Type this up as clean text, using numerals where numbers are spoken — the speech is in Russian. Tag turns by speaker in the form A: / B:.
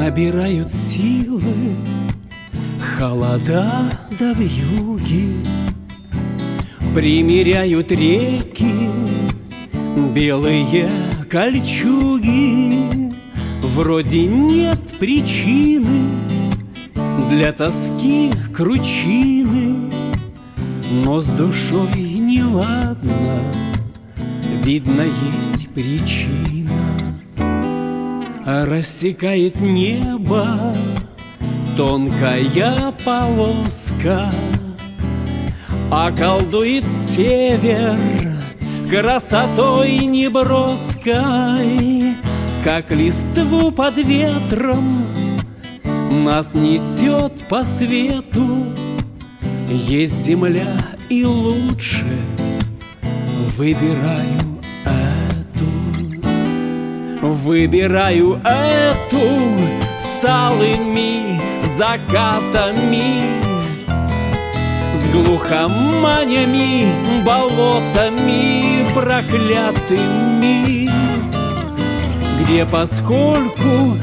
A: Набирают силы холода да вьюги, примеряют реки белые кольчуги. Вроде нет причины для тоски кручины, но с душой неладно, видно, есть причина. Рассекает небо тонкая полоска, околдует север красотой неброской, как листву под ветром нас несет по свету. Есть земля и лучше, выбираю Выбираю эту с алыми закатами, с глухоманями, болотами проклятыми, где поскольку